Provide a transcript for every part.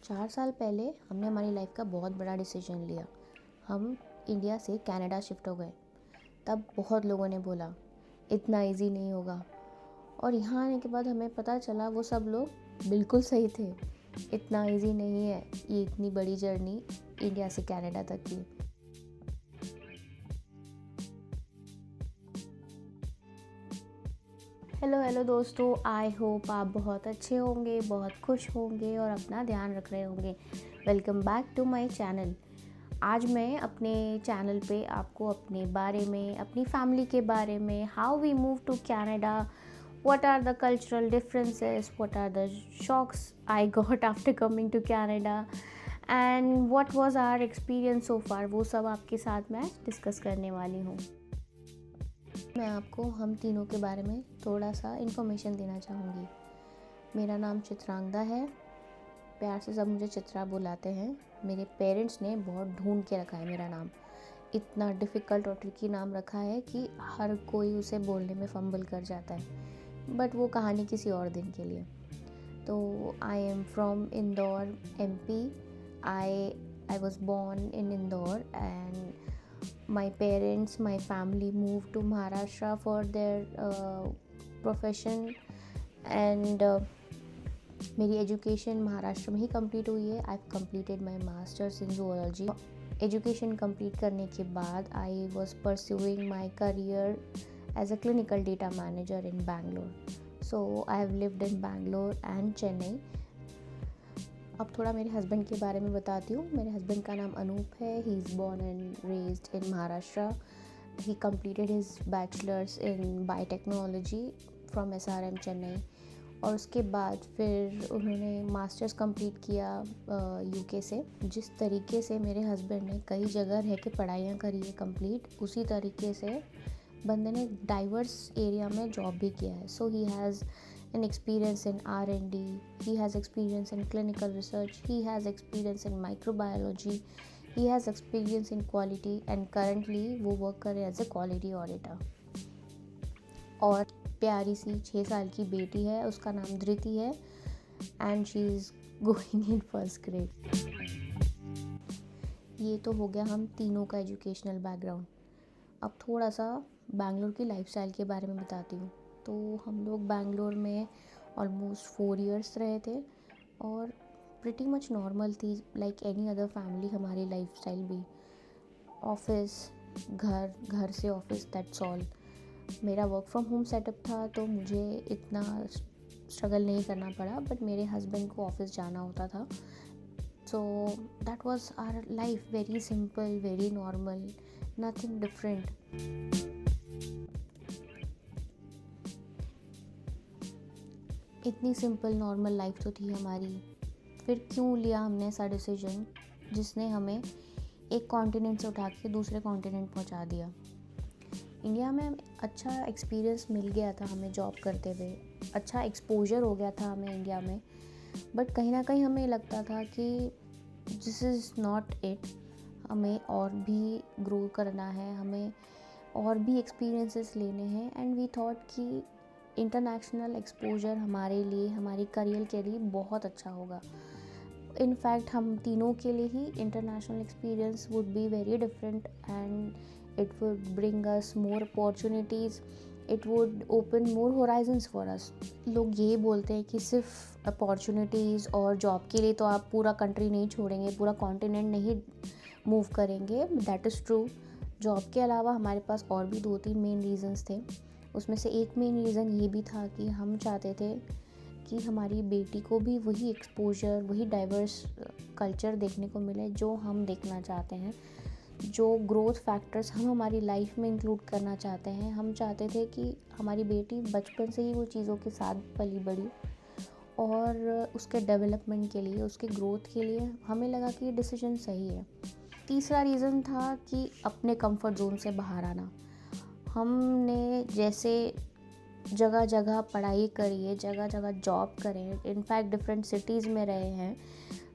4 साल पहले हमने हमारी लाइफ का बहुत बड़ा डिसीजन लिया। हम इंडिया से कनाडा शिफ्ट हो गए। तब बहुत लोगों ने बोला इतना इजी नहीं होगा, और यहाँ आने के बाद हमें पता चला वो सब लोग बिल्कुल सही थे। इतना इजी नहीं है ये इतनी बड़ी जर्नी इंडिया से कनाडा तक की। हेलो दोस्तों, आई होप आप बहुत अच्छे होंगे, बहुत खुश होंगे और अपना ध्यान रख रहे होंगे। Welcome back to my channel. आज मैं अपने चैनल पे आपको अपने बारे में, अपनी फैमिली के बारे में, how we move to Canada, what are the cultural differences, what are the shocks I got after coming to Canada and what was our experience so far, वो सब आपके साथ मैं डिस्कस करने वाली हूँ। मैं आपको हम तीनों के बारे में थोड़ा सा इन्फॉर्मेशन देना चाहूँगी। मेरा नाम चित्रांगदा है, प्यार से सब मुझे चित्रा बुलाते हैं। मेरे पेरेंट्स ने बहुत ढूंढ के रखा है मेरा नाम। इतना डिफ़िकल्ट और ट्रिकी नाम रखा है कि हर कोई उसे बोलने में फंबल कर जाता है, बट वो कहानी किसी और दिन के लिए। तो I am from Indore, MP। I was born in Indore and my parents, my family moved to Maharashtra for their profession and मेरी एजुकेशन महाराष्ट्र में ही कंप्लीट हुई है। I completed my masters in zoology. Education complete करने के बाद I was pursuing my career as a clinical data manager in Bangalore. So I have lived in Bangalore and Chennai. अब थोड़ा मेरे हस्बैंड के बारे में बताती हूँ। मेरे हस्बैंड का नाम अनूप है। He is born and raised in Maharashtra. He completed his bachelors in biotechnology from SRM Chennai, और उसके बाद फिर उन्होंने मास्टर्स कंप्लीट किया UK से। जिस तरीके से मेरे हस्बैंड ने कई जगह रह के पढ़ाइयाँ करी है कंप्लीट, उसी तरीके से बंदे ने डाइवर्स एरिया में जॉब भी किया है। So he has an experience in R&D, he has experience in clinical research, he has experience in microbiology, he has experience in quality and currently वो work कर रहे हैं as a quality auditor। और प्यारी सी 6 साल की बेटी है, उसका नाम धृति है and she is going in first grade. ये तो हो गया हम तीनों का एजुकेशनल बैकग्राउंड। अब थोड़ा सा बैंगलोर की लाइफस्टाइल के बारे में बताती हूँ। तो हम लोग बैंगलोर में ऑलमोस्ट 4 इयर्स रहे थे और प्रिटी मच नॉर्मल थी, लाइक एनी अदर फैमिली हमारी लाइफस्टाइल भी। ऑफिस, घर, घर से ऑफिस, दैट्स ऑल। मेरा वर्क फ्रॉम होम सेटअप था तो मुझे इतना स्ट्रगल नहीं करना पड़ा, बट मेरे हस्बैंड को ऑफिस जाना होता था। So that was our life, very simple, very normal, nothing different. इतनी सिंपल नॉर्मल लाइफ तो थी हमारी। फिर क्यों लिया हमने ऐसा डिसीजन जिसने हमें एक कॉन्टिनेंट से उठा के दूसरे कॉन्टिनेंट पहुंचा दिया। इंडिया में अच्छा एक्सपीरियंस मिल गया था हमें जॉब करते हुए, अच्छा एक्सपोजर हो गया था हमें इंडिया में, बट कहीं ना कहीं हमें लगता था कि दिस इज़ नॉट इट। हमें और भी ग्रो करना है, हमें और भी एक्सपीरियंसेस लेने हैं, एंड वी थॉट कि इंटरनेशनल एक्सपोजर हमारे लिए, हमारी करियर के लिए बहुत अच्छा होगा। इनफैक्ट हम तीनों के लिए ही international experience would be very different and it would bring us more opportunities, it would open more horizons for us. लोग ये बोलते हैं कि सिर्फ अपॉर्चुनिटीज़ और जॉब के लिए तो आप पूरा कंट्री नहीं छोड़ेंगे, पूरा कॉन्टिनेंट नहीं मूव करेंगे। That is true. जॉब के अलावा हमारे पास और भी 2-3 मेन रीज़न्स थे। उसमें से एक मेन रीज़न ये भी था कि हम चाहते थे कि हमारी बेटी को भी वही एक्सपोजर, वही डाइवर्स कल्चर देखने को मिले जो हम देखना चाहते हैं, जो ग्रोथ फैक्टर्स हम हमारी लाइफ में इंक्लूड करना चाहते हैं। हम चाहते थे कि हमारी बेटी बचपन से ही वो चीज़ों के साथ पली बड़ी, और उसके डेवलपमेंट के लिए, उसके ग्रोथ के लिए हमें लगा कि ये डिसीजन सही है। तीसरा रीज़न था कि अपने कंफर्ट जोन से बाहर आना। हमने जैसे जगह जगह पढ़ाई करी है, जगह जगह जॉब करें, इनफैक्ट डिफरेंट सिटीज़ में रहे हैं,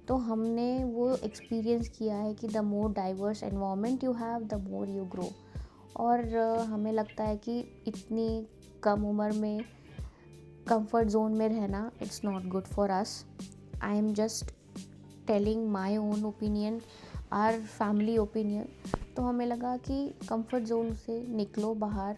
तो हमने वो एक्सपीरियंस किया है कि the more diverse environment you have, the more you grow. और हमें लगता है कि इतनी कम उम्र में कंफर्ट जोन में रहना, it's not good for us. I am just telling my own opinion, our family opinion. तो हमें लगा कि कंफर्ट जोन से निकलो बाहर,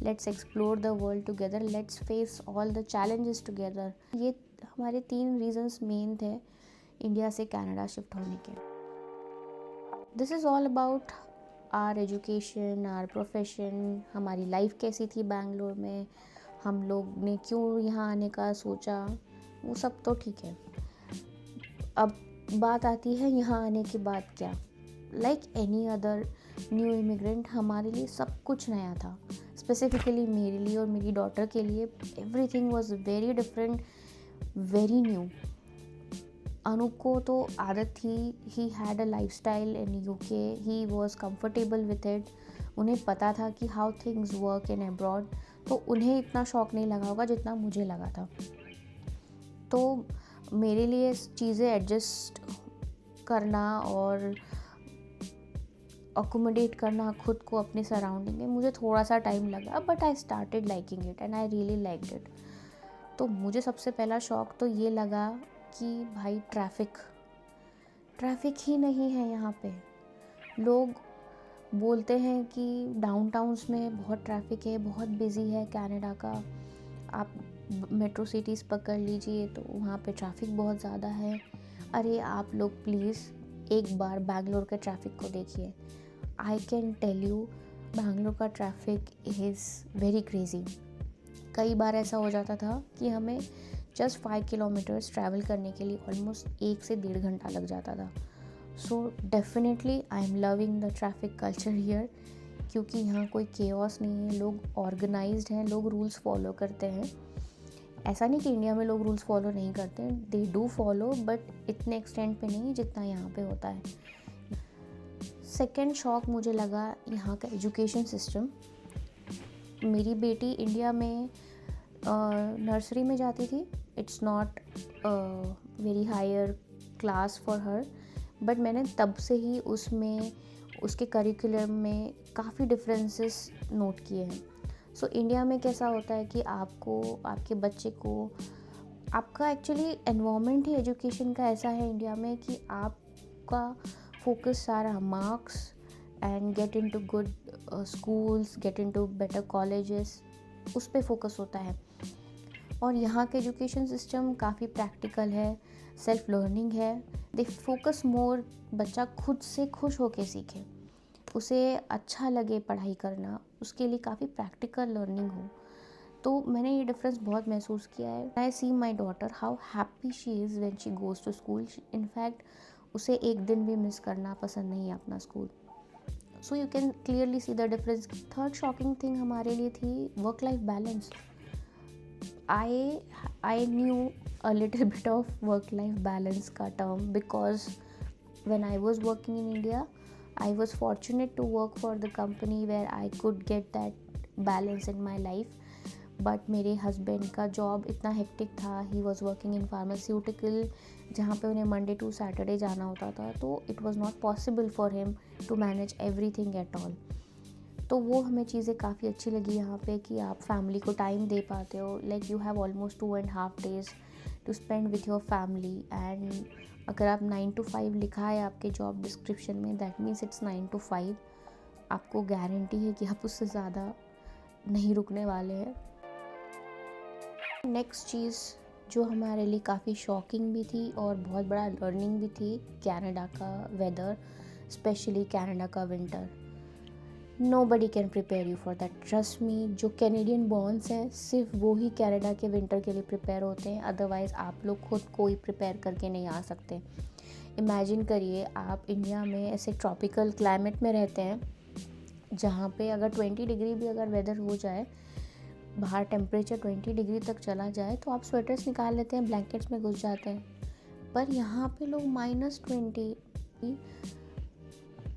let's explore the world together, let's face all the challenges together. ये हमारे 3 रीजंस मेन थे इंडिया से कनाडा शिफ्ट होने के। This is all about our education, our profession, हमारी लाइफ कैसी थी बैंगलोर में, हम लोग ने क्यों यहाँ आने का सोचा, वो सब तो ठीक है। अब बात आती है यहाँ आने के बाद क्या। Like any other new immigrant हमारे लिए सब कुछ नया था। स्पेसिफिकली मेरे लिए और मेरी डॉटर के लिए everything was very different, very new. Anoop को तो आदत थी, he had a lifestyle in UK, he was comfortable with it. उन्हें पता था कि how things work in abroad, तो उन्हें इतना शौक नहीं लगा होगा जितना मुझे लगा था। तो मेरे लिए चीज़ें एडजस्ट करना और अकोमोडेट करना खुद को अपने सराउंडिंग में मुझे थोड़ा सा टाइम लगा, but I started liking it and I really liked it. तो मुझे सबसे पहला शौक तो ये लगा कि भाई ट्रैफिक ही नहीं है यहाँ पे। लोग बोलते हैं कि डाउनटाउन्स में बहुत ट्रैफिक है, बहुत बिजी है कनाडा का, आप मेट्रो सिटीज़ पकड़ लीजिए तो वहाँ पे ट्रैफिक बहुत ज़्यादा है। अरे आप लोग प्लीज़ एक बार बैंगलोर के ट्रैफिक को देखिए। I can tell you, Bangalore का ट्रैफिक इज़ वेरी क्रेज़ी। कई बार ऐसा हो जाता था कि हमें जस्ट 5 किलोमीटर्स ट्रैवल करने के लिए ऑलमोस्ट 1 से 1.5 घंटा लग जाता था। So definitely I am loving the traffic culture here, क्योंकि यहाँ कोई केओस नहीं है, लोग ऑर्गेनाइज्ड हैं, लोग रूल्स फॉलो करते हैं। ऐसा नहीं कि इंडिया में लोग रूल्स फॉलो नहीं करते हैं, दे डू फॉलो, बट इतने एक्सटेंड पे नहीं जितना यहाँ पे होता है। सेकेंड शौक मुझे लगा यहाँ का एजुकेशन सिस्टम। मेरी बेटी इंडिया में नर्सरी में जाती थी, it's not very higher class for her, but मैंने तब से ही उसमें उसके करिकुलम में काफ़ी डिफरेंसेस नोट किए हैं। सो इंडिया में कैसा होता है कि आपको, आपके बच्चे को, आपका एक्चुअली एनवायरनमेंट ही एजुकेशन का ऐसा है इंडिया में कि आपका फोकस सारा marks and get into good schools, get into better colleges, उस पे फोकस होता है। और यहाँ के एजुकेशन सिस्टम काफ़ी प्रैक्टिकल है, सेल्फ लर्निंग है, दे फोकस मोर, बच्चा खुद से खुश होके सीखे, उसे अच्छा लगे पढ़ाई करना, उसके लिए काफ़ी प्रैक्टिकल लर्निंग हो। तो मैंने ये डिफरेंस बहुत महसूस किया है। I see my daughter how happy she is when she goes to school. In fact उसे एक दिन भी मिस करना पसंद नहीं है अपना school. So you can clearly see the difference. Third shocking thing हमारे लिए थी work life balance. I knew a little bit of work-life balance का term because when I was working in India, I was fortunate to work for the company where I could get that balance in my life. But मेरे husband का job इतना hectic था, he was working in pharmaceutical, जहाँ पे उन्हें Monday to Saturday जाना होता था, तो it was not possible for him to manage everything at all. तो वो हमें चीज़ें काफ़ी अच्छी लगी यहाँ पे कि आप फैमिली को टाइम दे पाते हो। Like you have almost 2.5 days to spend with your family. And अगर आप 9 to 5 लिखा है आपके जॉब डिस्क्रिप्शन में, दैट मीन्स इट्स 9 to 5। आपको गारंटी है कि आप उससे ज़्यादा नहीं रुकने वाले हैं। नेक्स्ट चीज़ जो हमारे लिए काफ़ी शॉकिंग भी थी और बहुत बड़ा लर्निंग भी थी, कनाडा का वेदर, स्पेशली कनाडा का winter. Nobody can prepare you for that, trust me। जो कैनेडियन बॉर्न्स हैं सिर्फ वो ही कनाडा के विंटर के लिए प्रिपेयर होते हैं, अदरवाइज़ आप लोग खुद कोई प्रिपेयर करके नहीं आ सकते। इमेजिन करिए आप इंडिया में ऐसे ट्रॉपिकल क्लाइमेट में रहते हैं जहाँ पे अगर 20 डिग्री भी अगर वेदर हो जाए, बाहर टेम्परेचर 20 डिग्री तक चला जाए, तो आप स्वेटर्स निकाल लेते हैं, ब्लैंकेट्स में घुस जाते हैं। पर यहाँ पे लोग -20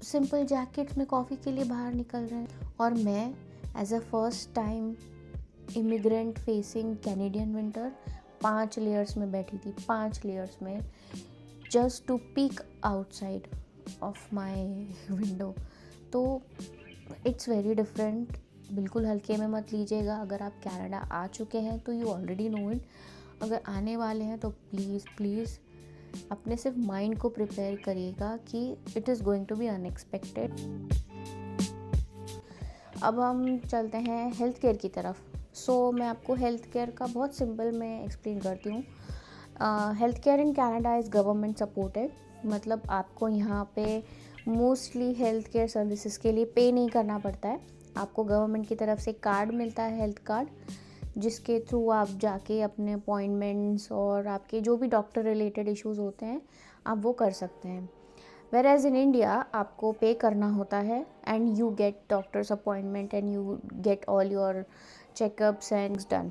सिंपल जैकेट्स में कॉफ़ी के लिए बाहर निकल रहे हैं। और मैं as a first time immigrant facing Canadian winter 5 layers में बैठी थी, 5 लेयर्स में, just to peek outside of my window. तो इट्स वेरी डिफरेंट, बिल्कुल हल्के में मत लीजिएगा। अगर आप कनाडा आ चुके हैं तो यू ऑलरेडी नो इट, अगर आने वाले हैं तो प्लीज़ अपने सिर्फ माइंड को प्रिपेयर करिएगा कि it is going to be unexpected. अब हम चलते हैं हेल्थ केयर की तरफ। मैं आपको हेल्थ केयर का बहुत सिंपल में एक्सप्लेन करती हूँ। Health care in Canada is government supported, मतलब आपको यहाँ पे मोस्टली हेल्थ केयर सर्विसेज के लिए पे नहीं करना पड़ता है। आपको गवर्नमेंट की तरफ से कार्ड मिलता है, हेल्थ कार्ड, जिसके थ्रू आप जाके अपने अपॉइंटमेंट्स और आपके जो भी डॉक्टर रिलेटेड इश्यूज़ होते हैं आप वो कर सकते हैं। वेर एज इन इंडिया आपको पे करना होता है and you get doctors appointment and you get all your checkups and done.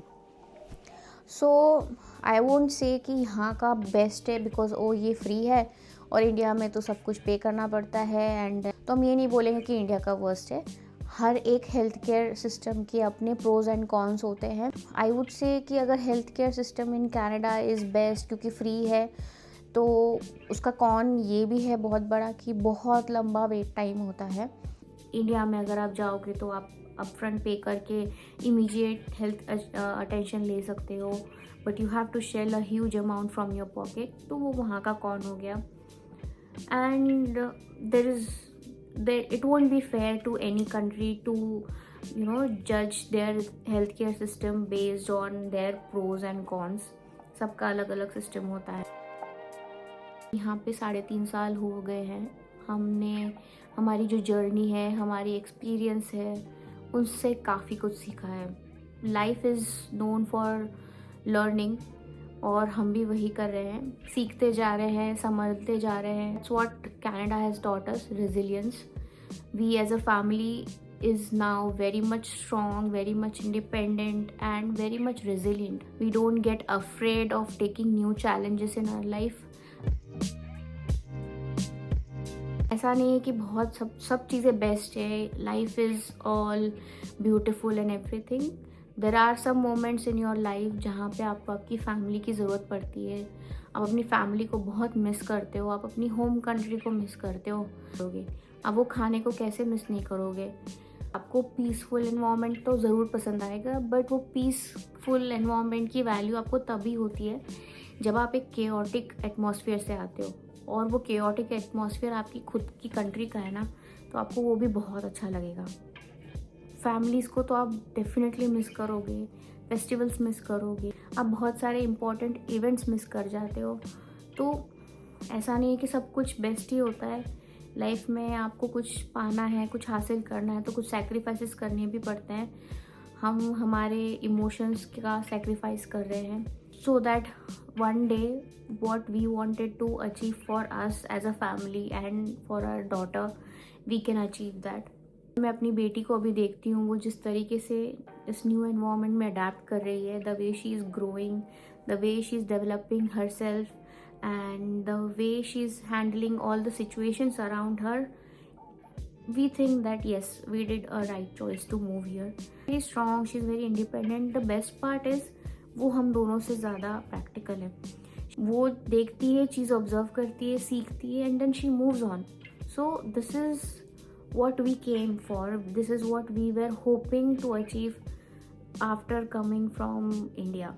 I won't say कि यहाँ का बेस्ट है बिकॉज ये फ्री है और इंडिया में तो सब कुछ पे करना पड़ता है। एंड तो हम ये नहीं बोलेंगे कि इंडिया का वर्स्ट है। हर एक हेल्थ केयर सिस्टम के अपने प्रोज एंड कॉन्स होते हैं। आई वुड से कि अगर health care system in Canada is best क्योंकि फ्री है, तो उसका कॉन ये भी है बहुत बड़ा कि बहुत लंबा वेट टाइम होता है। इंडिया में अगर आप जाओगे तो आप अपफ्रंट पे करके इमीडिएट हेल्थ अटेंशन ले सकते हो, but you have to shell a huge amount from your pocket, तो वो वहाँ का कॉन हो गया। And it won't be fair to any country to judge their healthcare system based on their pros and cons। सबका अलग अलग system होता है। यहाँ पे 3.5 साल हो गए हैं, हमने हमारी जो जर्नी है, हमारी एक्सपीरियंस है, उससे काफ़ी कुछ सीखा है। Life is known for learning और हम भी वही कर रहे हैं, सीखते जा रहे हैं, समझते जा रहे हैं। It's what Canada has taught us, resilience. We as a family is now very much strong, very much independent and very much resilient. We don't get afraid of taking new challenges in our life. ऐसा नहीं है कि बहुत सब चीज़ें best है, life is all beautiful and everything. There are some moments in your life जहाँ पे आपको आपकी फैमिली की ज़रूरत पड़ती है, आप अपनी फैमिली को बहुत मिस करते हो, आप अपनी होम कंट्री को मिस करते हो। आप वो खाने को कैसे मिस नहीं करोगे। आपको पीसफुल एनवायरनमेंट तो ज़रूर पसंद आएगा, बट वो पीसफुल एनवायरनमेंट की वैल्यू आपको तभी होती है जब आप एक केओटिक एटमॉस्फेयर से आते हो, और वो केओटिक एटमॉस्फेयर आपकी खुद की कंट्री का है ना, तो आपको वो भी बहुत अच्छा लगेगा। फैमिलीज़ को तो आप डेफिनेटली मिस करोगे, फेस्टिवल्स मिस करोगे, आप बहुत सारे इम्पॉर्टेंट इवेंट्स मिस कर जाते हो। तो ऐसा नहीं है कि सब कुछ बेस्ट ही होता है। लाइफ में आपको कुछ पाना है, कुछ हासिल करना है, तो कुछ सैक्रिफाइसेस करने भी पड़ते हैं। हम हमारे इमोशंस का सैक्रिफाइस कर रहे हैं so that one day what we wanted to achieve for us as a family and for our daughter, we can achieve that। मैं अपनी बेटी को अभी देखती हूँ, वो जिस तरीके से इस न्यू एनवायरनमेंट में अडेप्ट कर रही है, the way she is growing, the way she is developing her self and the way she's handling all the situations around her, we think that yes, we did a right choice to move here। Very strong, she's very independent। The best part is वो हम दोनों से ज़्यादा practical है। वो देखती है, चीज़ observe करती है, सीखती है, and then she moves on. So this is what we came for, this is what we were hoping to achieve after coming from India।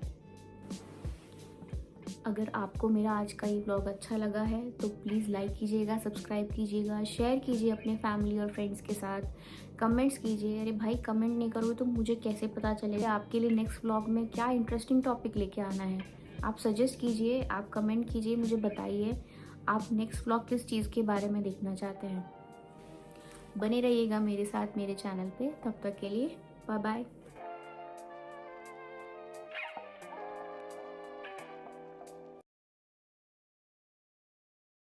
अगर आपको मेरा आज का ये ब्लॉग अच्छा लगा है तो प्लीज़ लाइक कीजिएगा, सब्सक्राइब कीजिएगा, शेयर कीजिए अपने फैमिली और फ्रेंड्स के साथ, कमेंट्स कीजिए। अरे भाई, कमेंट नहीं करोगे तो मुझे कैसे पता चलेगा आपके लिए नेक्स्ट ब्लॉग में क्या इंटरेस्टिंग टॉपिक लेके आना है। आप सजेस्ट कीजिए, आप कमेंट कीजिए, मुझे बताइए आप नेक्स्ट ब्लॉग किस चीज़ के बारे में देखना चाहते हैं। बने रहिएगा मेरे साथ मेरे चैनल पे। तब तक के लिए बाय बाय।